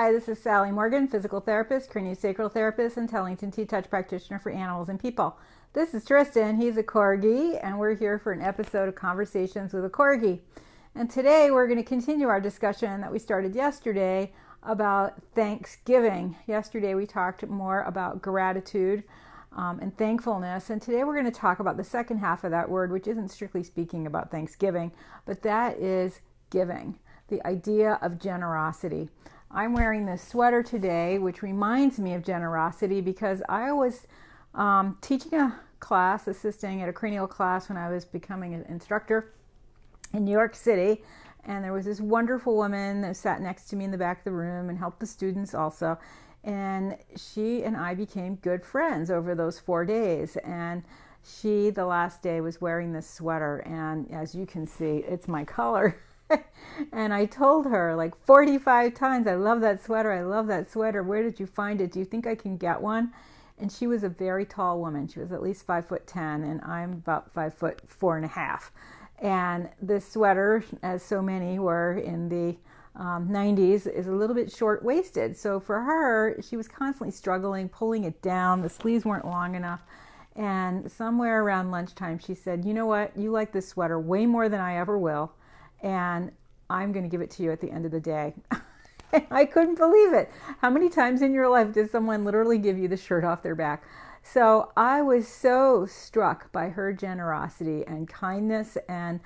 Hi, this is Sally Morgan, physical therapist, craniosacral therapist, and Tellington T-Touch practitioner for animals and people. This is Tristan. He's a Corgi, and we're here for an episode of Conversations with a Corgi. And today we're going to continue our discussion that we started yesterday about Thanksgiving. Yesterday we talked more about gratitude and thankfulness, and today we're going to talk about the second half of that word, which isn't strictly speaking about Thanksgiving, but that is giving, the idea of generosity. I'm wearing this sweater today, which reminds me of generosity because I was teaching a class, assisting at a cranial class when I was becoming an instructor in New York City. And there was this wonderful woman that sat next to me in the back of the room and helped the students also. And she and I became good friends over those 4 days. And she, the last day, was wearing this sweater. And as you can see, it's my color. And I told her like 45 times, I love that sweater. I love that sweater. Where did you find it? Do you think I can get one? And she was a very tall woman. She was at least 5'10", and I'm about 5'4.5". And this sweater, as so many were in the 90s, is a little bit short-waisted. So for her, she was constantly struggling, pulling it down. The sleeves weren't long enough. And somewhere around lunchtime, she said, you know what? You like this sweater way more than I ever will. And I'm going to give it to you at the end of the day. I couldn't believe it. How many times in your life did someone literally give you the shirt off their back? So I was so struck by her generosity and kindness, and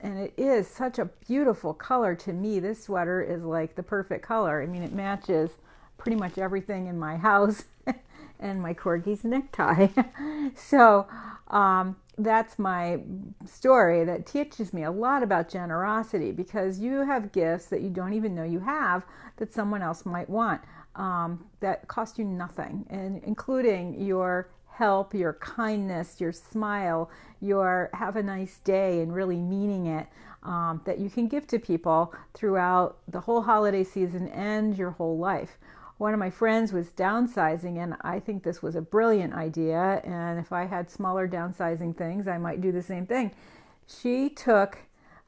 it is such a beautiful color to me. This sweater is like the perfect color. I mean, it matches pretty much everything in my house and my Corgi's necktie. So that's my story that teaches me a lot about generosity, because you have gifts that you don't even know you have that someone else might want, that cost you nothing, and including your help, your kindness, your smile, your have a nice day and really meaning it, that you can give to people throughout the whole holiday season and your whole life. One of my friends was downsizing, and I think this was a brilliant idea, and if I had smaller downsizing things, I might do the same thing. She took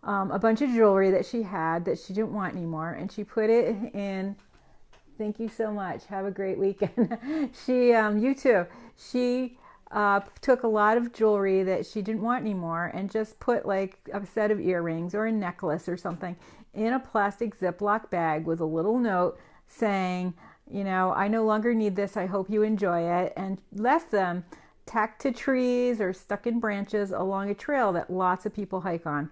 a bunch of jewelry that she had that she didn't want anymore, and she put it in. Thank you so much. Have a great weekend. You too. She took a lot of jewelry that she didn't want anymore and just put like a set of earrings or a necklace or something in a plastic Ziploc bag with a little note saying, you know, I no longer need this. I hope you enjoy it. And left them tacked to trees or stuck in branches along a trail that lots of people hike on.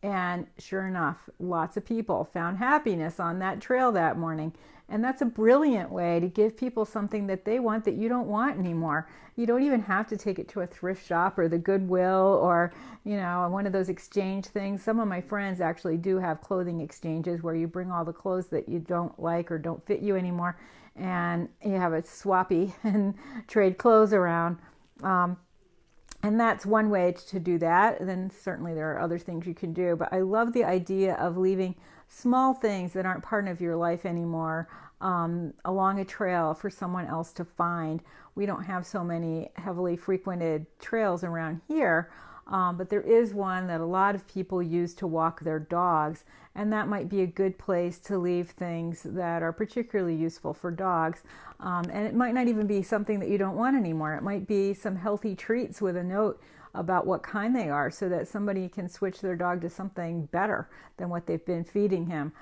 And sure enough, lots of people found happiness on that trail that morning. And that's a brilliant way to give people something that they want that you don't want anymore. You don't even have to take it to a thrift shop or the Goodwill or, you know, one of those exchange things. Some of my friends actually do have clothing exchanges where you bring all the clothes that you don't like or don't fit you anymore, and you have a swappy and trade clothes around. And that's one way to do that. And then certainly there are other things you can do. But I love the idea of leaving small things that aren't part of your life anymore along a trail for someone else to find. We don't have so many heavily frequented trails around here, but there is one that a lot of people use to walk their dogs. And that might be a good place to leave things that are particularly useful for dogs. And it might not even be something that you don't want anymore. It might be some healthy treats with a note about what kind they are, so that somebody can switch their dog to something better than what they've been feeding him.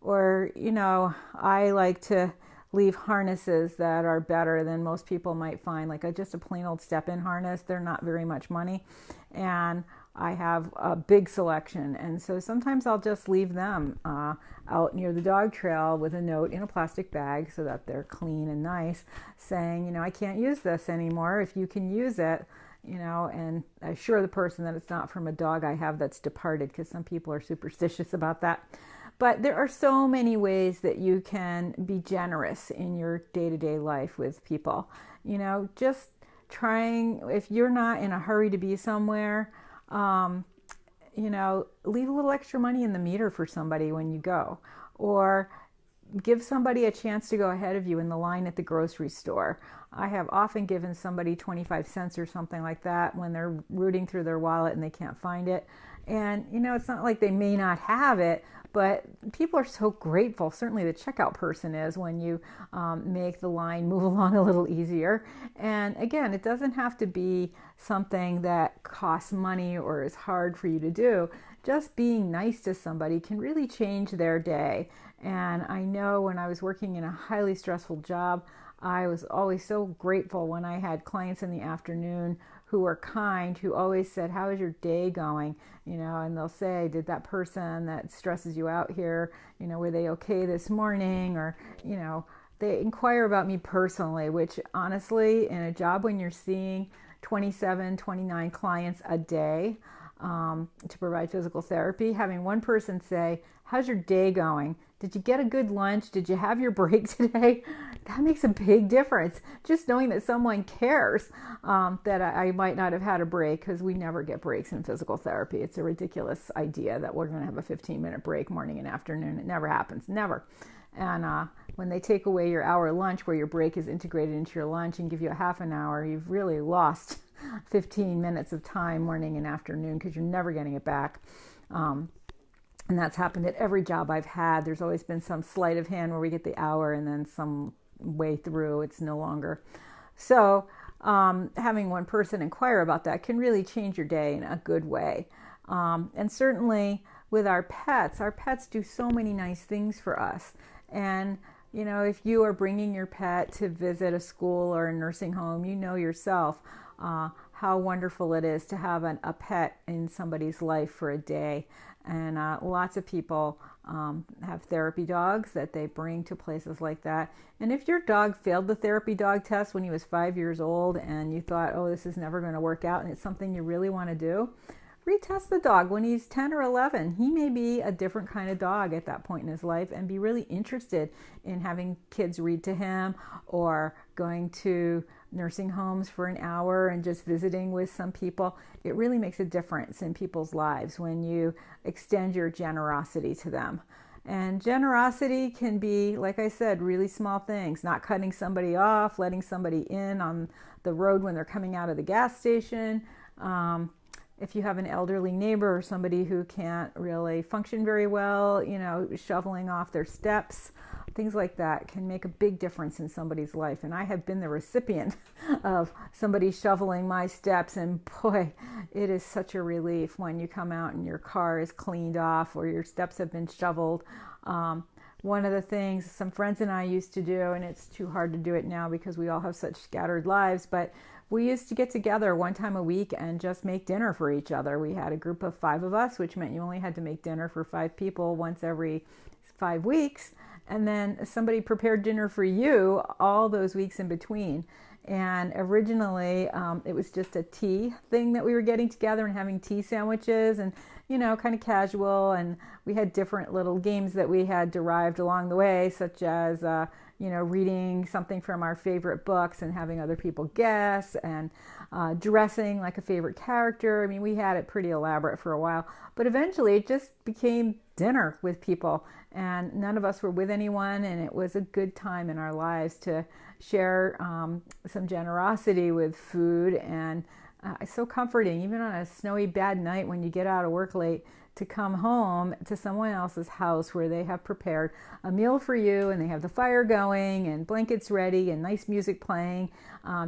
Or, you know, I like to leave harnesses that are better than most people might find, like just a plain old step-in harness. They're not very much money. And I have a big selection, and so sometimes I'll just leave them out near the dog trail with a note in a plastic bag so that they're clean and nice, saying, you know, I can't use this anymore. If you can use it, you know, and assure the person that it's not from a dog I have that's departed, because some people are superstitious about that. But there are so many ways that you can be generous in your day-to-day life with people. You know, just trying, if you're not in a hurry to be somewhere, you know, leave a little extra money in the meter for somebody when you go, or give somebody a chance to go ahead of you in the line at the grocery store. I have often given somebody 25 cents or something like that when they're rooting through their wallet and they can't find it. And, you know, it's not like they may not have it, But people are so grateful. Certainly the checkout person is, when you make the line move along a little easier. And again, it doesn't have to be something that costs money or is hard for you to do. Just being nice to somebody can really change their day. And I know when I was working in a highly stressful job, I was always so grateful when I had clients in the afternoon who were kind, who always said, "How is your day going?" And they'll say, "Did that person that stresses you out here, were they okay this morning?" Or, they inquire about me personally, which honestly, in a job when you're seeing 27, 29 clients a day, to provide physical therapy, having one person say, "How's your day going? Did you get a good lunch? Did you have your break today?" That makes a big difference. Just knowing that someone cares that I might not have had a break, because we never get breaks in physical therapy. It's a ridiculous idea that we're going to have a 15-minute break morning and afternoon. It never happens, never. And when they take away your hour lunch, where your break is integrated into your lunch, and give you a half an hour, you've really lost 15 minutes of time morning and afternoon, because you're never getting it back. And that's happened at every job I've had. There's always been some sleight of hand where we get the hour, and then some way through it's no longer. So having one person inquire about that can really change your day in a good way. And certainly with our pets do so many nice things for us. And if you are bringing your pet to visit a school or a nursing home, yourself how wonderful it is to have a pet in somebody's life for a day. And lots of people have therapy dogs that they bring to places like that. And if your dog failed the therapy dog test when he was 5 years old, and you thought, "Oh, this is never going to work out," and it's something you really want to do, retest the dog when he's 10 or 11. He may be a different kind of dog at that point in his life, and be really interested in having kids read to him, or going to nursing homes for an hour and just visiting with some people. It really makes a difference in people's lives when you extend your generosity to them. And generosity can be, like I said, really small things. Not cutting somebody off, letting somebody in on the road when they're coming out of the gas station. If you have an elderly neighbor or somebody who can't really function very well, shoveling off their steps, things like that can make a big difference in somebody's life. And I have been the recipient of somebody shoveling my steps, and boy, it is such a relief when you come out and your car is cleaned off, or your steps have been shoveled. One of the things some friends and I used to do, and it's too hard to do it now because we all have such scattered lives, but we used to get together one time a week and just make dinner for each other. We had a group of 5 of us, which meant you only had to make dinner for 5 people once every 5 weeks. And then somebody prepared dinner for you all those weeks in between. And originally, it was just a tea thing that we were getting together and having tea sandwiches and, kind of casual. And we had different little games that we had derived along the way, such as, reading something from our favorite books and having other people guess, and dressing like a favorite character. I mean, we had it pretty elaborate for a while, but eventually it just became dinner with people, and none of us were with anyone, and it was a good time in our lives to share some generosity with food. And it's so comforting, even on a snowy bad night when you get out of work late, to come home to someone else's house where they have prepared a meal for you, and they have the fire going and blankets ready and nice music playing.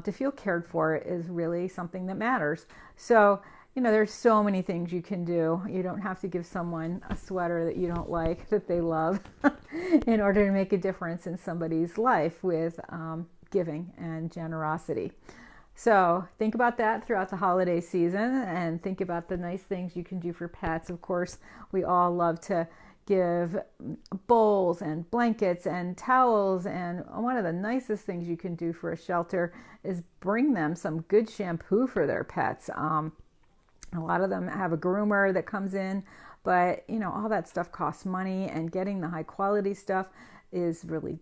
To feel cared for is really something that matters. So, there's so many things you can do. You don't have to give someone a sweater that you don't like, that they love, in order to make a difference in somebody's life with giving and generosity. So think about that throughout the holiday season, and think about the nice things you can do for pets. Of course, we all love to give bowls and blankets and towels, and one of the nicest things you can do for a shelter is bring them some good shampoo for their pets. A lot of them have a groomer that comes in, but all that stuff costs money, and getting the high quality stuff is really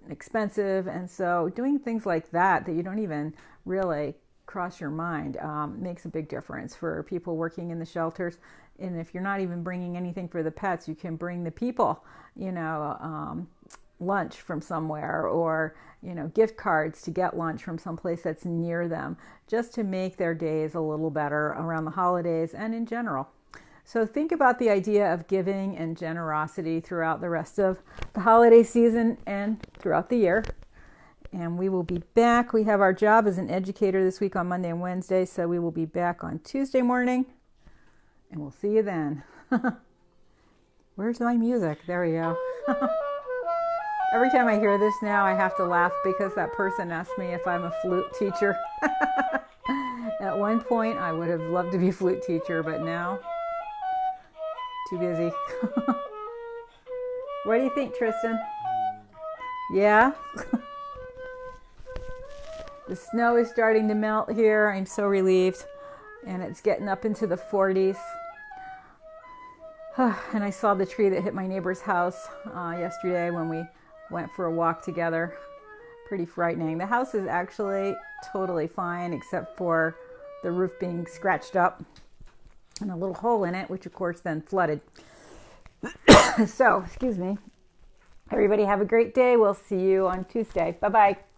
expensive. And so doing things like that you don't even really cross your mind makes a big difference for people working in the shelters. And if you're not even bringing anything for the pets, you can bring the people, lunch from somewhere, or gift cards to get lunch from someplace that's near them, just to make their days a little better around the holidays and in general. So think about the idea of giving and generosity throughout the rest of the holiday season and throughout the year. And we will be back. We have our job as an educator this week on Monday and Wednesday, so we will be back on Tuesday morning, and we'll see you then. Where's my music? There we go. Every time I hear this now, I have to laugh because that person asked me if I'm a flute teacher. At one point, I would have loved to be a flute teacher, but now, too busy. What do you think, Tristan? Yeah? The snow is starting to melt here. I'm so relieved. And it's getting up into the 40s. And I saw the tree that hit my neighbor's house yesterday when we went for a walk together. Pretty frightening. The house is actually totally fine except for the roof being scratched up and a little hole in it, which of course then flooded. So, excuse me. Everybody have a great day. We'll see you on Tuesday. Bye-bye.